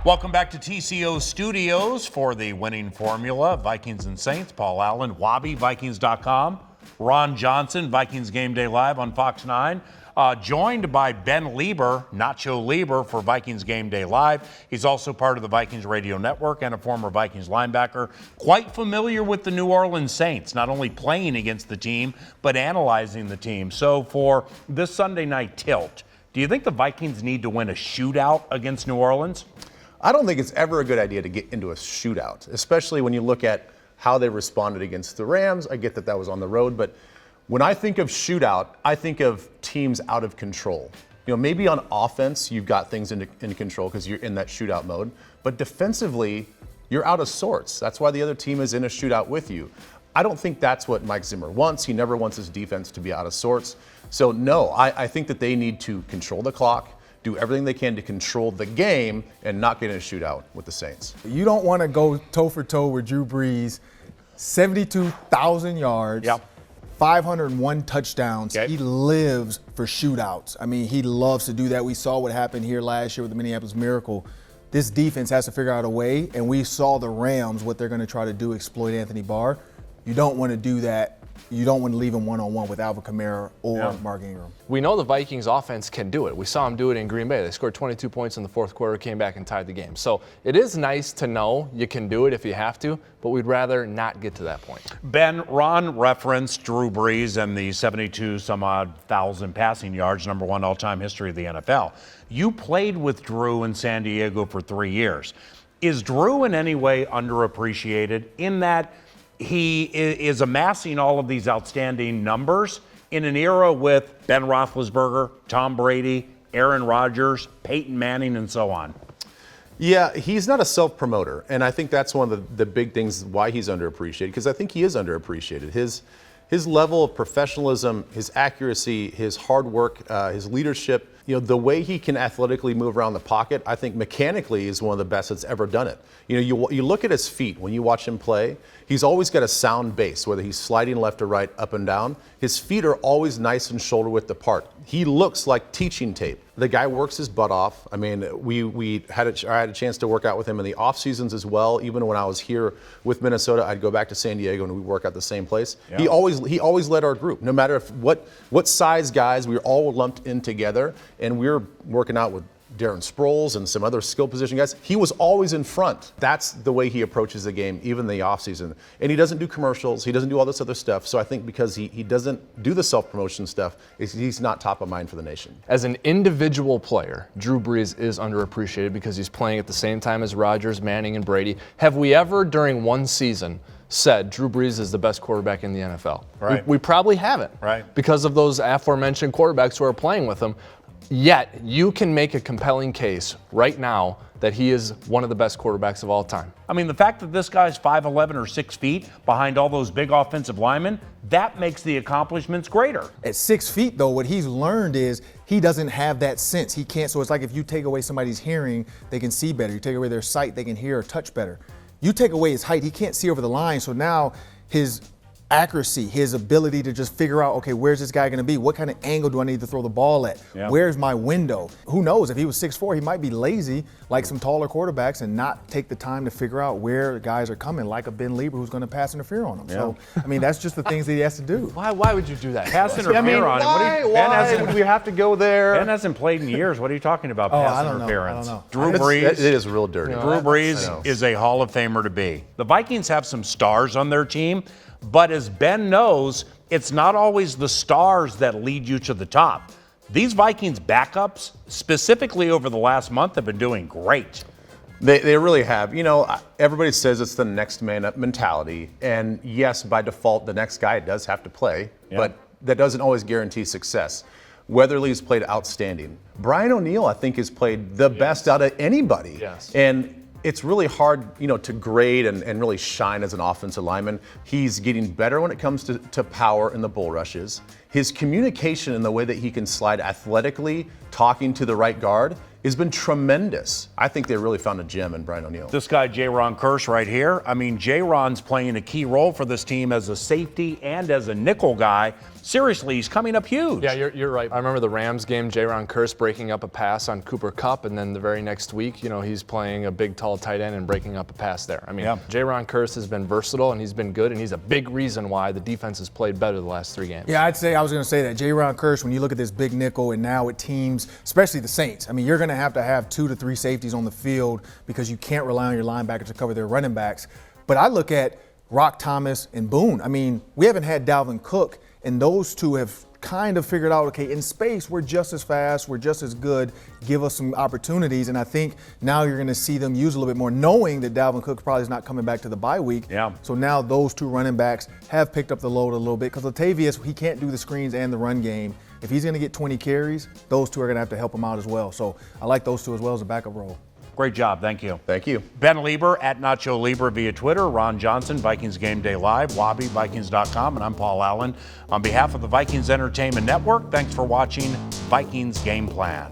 Welcome back to TCO Studios for the winning formula. Vikings and Saints. Paul Allen, Wabi, Vikings.com. Ron Johnson, Vikings Game Day Live on Fox 9. Joined by Ben Leber, Nacho Leber, for Vikings Game Day Live. He's also part of the Vikings Radio Network and a former Vikings linebacker. Quite familiar with the New Orleans Saints, not only playing against the team, but analyzing the team. So for this Sunday night tilt, do you think the Vikings need to win a shootout against New Orleans? I don't think it's ever a good idea to get into a shootout, especially when you look at how they responded against the Rams. I get that that was on the road, but when I think of shootout, I think of teams out of control. You know, maybe on offense, you've got things in control because you're in that shootout mode, but defensively, you're out of sorts. That's why the other team is in a shootout with you. I don't think that's what Mike Zimmer wants. He never wants his defense to be out of sorts. So no, I think that they need to control the clock, do everything they can to control the game and not get in a shootout with the Saints. You don't want to go toe-for-toe with Drew Brees, 72,000 yards. Yep. 501 touchdowns. Okay. He lives for shootouts. I mean, he loves to do that. We saw what happened here last year with the Minneapolis Miracle. This defense has to figure out a way, and we saw the Rams, what they're going to try to do, exploit Anthony Barr. You don't want to do that. You don't want to leave him one-on-one with Alvin Kamara or Mark Ingram. We know the Vikings offense can do it. We saw them do it in Green Bay. They scored 22 points in the fourth quarter, came back and tied the game. So it is nice to know you can do it if you have to, but we'd rather not get to that point. Ben, Ron referenced Drew Brees and the 72-some-odd thousand passing yards, number one all-time history of the NFL. You played with Drew in San Diego for 3 years. Is Drew in any way underappreciated in that he is amassing all of these outstanding numbers in an era with Ben Roethlisberger, Tom Brady, Aaron Rodgers, Peyton Manning, and so on? Yeah, he's not a self-promoter, and I think that's one of the big things why he's underappreciated, because I think he is underappreciated. His level of professionalism, his accuracy, his hard work, his leadership, you know, the way he can athletically move around the pocket, I think mechanically is one of the best that's ever done it. You know, you look at his feet when you watch him play, he's always got a sound base, whether he's sliding left or right, up and down. His feet are always nice and shoulder width apart. He looks like teaching tape. The guy works his butt off. I mean, I had a chance to work out with him in the off seasons as well. Even when I was here with Minnesota, I'd go back to San Diego and we'd work out the same place. Yeah. He always led our group, no matter what size guys. We were all lumped in together, and we were working out with Darren Sproles and some other skill position guys. He was always in front. That's the way he approaches the game, even in the offseason. And he doesn't do commercials. He doesn't do all this other stuff. So I think because he doesn't do the self-promotion stuff, he's not top of mind for the nation. As an individual player, Drew Brees is underappreciated because he's playing at the same time as Rodgers, Manning, and Brady. Have we ever, during one season, said Drew Brees is the best quarterback in the NFL? Right. We probably haven't. Right. Because of those aforementioned quarterbacks who are playing with him. Yet, you can make a compelling case right now that he is one of the best quarterbacks of all time. I mean, the fact that this guy's 5'11" or 6 feet behind all those big offensive linemen, that makes the accomplishments greater. At 6 feet, though, what he's learned is he doesn't have that sense. He can't. So it's like if you take away somebody's hearing, they can see better. You take away their sight, they can hear or touch better. You take away his height, he can't see over the line. So now his accuracy, his ability to just figure out, okay, where's this guy going to be? What kind of angle do I need to throw the ball at? Yeah. Where's my window? Who knows? If he was 6'4", he might be lazy like some taller quarterbacks and not take the time to figure out where guys are coming, like a Ben Leber who's going to pass interfere on him. Yeah. So, I mean, that's just the things that he has to do. Why would you do that? Pass interfere on him. Why would we have to go there? Ben hasn't played in years. What are you talking about, pass interference? I don't know. Drew Brees. It is real dirty. Drew Brees is a Hall of Famer to be. The Vikings have some stars on their team, but as Ben knows, it's not always the stars that lead you to the top. These Vikings backups, specifically over the last month, have been doing great. They really have. You know, everybody says it's the next man up mentality. And yes, by default, the next guy does have to play, but that doesn't always guarantee success. Weatherly's played outstanding. Brian O'Neill, I think, has played the best out of anybody. Yes. And it's really hard, you know, to grade and really shine as an offensive lineman. He's getting better when it comes to power in the bull rushes. His communication and the way that he can slide athletically, talking to the right guard, has been tremendous. I think they really found a gem in Brian O'Neill. This guy, Jayron Kearse, right here. I mean, Jayron's playing a key role for this team as a safety and as a nickel guy. seriously, he's coming up huge. Yeah, you're right. I remember the Rams game, Jayron Kearse breaking up a pass on Cooper Kupp, and then the very next week, he's playing a big, tall tight end and breaking up a pass there. I mean, Jayron Kearse has been versatile, and he's been good, and he's a big reason why the defense has played better the last 3 games. Yeah, I was going to say that. Jayron Kearse, when you look at this big nickel and now with teams, especially the Saints, I mean, you're going to have 2 to 3 safeties on the field because you can't rely on your linebackers to cover their running backs. But I look at Rock Thomas and Boone. I mean, we haven't had Dalvin Cook, and those two have kind of figured out, okay, in space, we're just as fast, we're just as good, give us some opportunities. And I think now you're going to see them use a little bit more, knowing that Dalvin Cook probably is not coming back to the bye week. Yeah. So now those 2 running backs have picked up the load a little bit, because Latavius, he can't do the screens and the run game. If he's going to get 20 carries, those 2 are going to have to help him out as well. So I like those 2 as well as a backup role. Great job. Thank you. Thank you. Ben Leber at Nacho Libre via Twitter. Ron Johnson, Vikings Game Day Live. Wabi, Vikings.com. And I'm Paul Allen. On behalf of the Vikings Entertainment Network, thanks for watching Vikings Game Plan.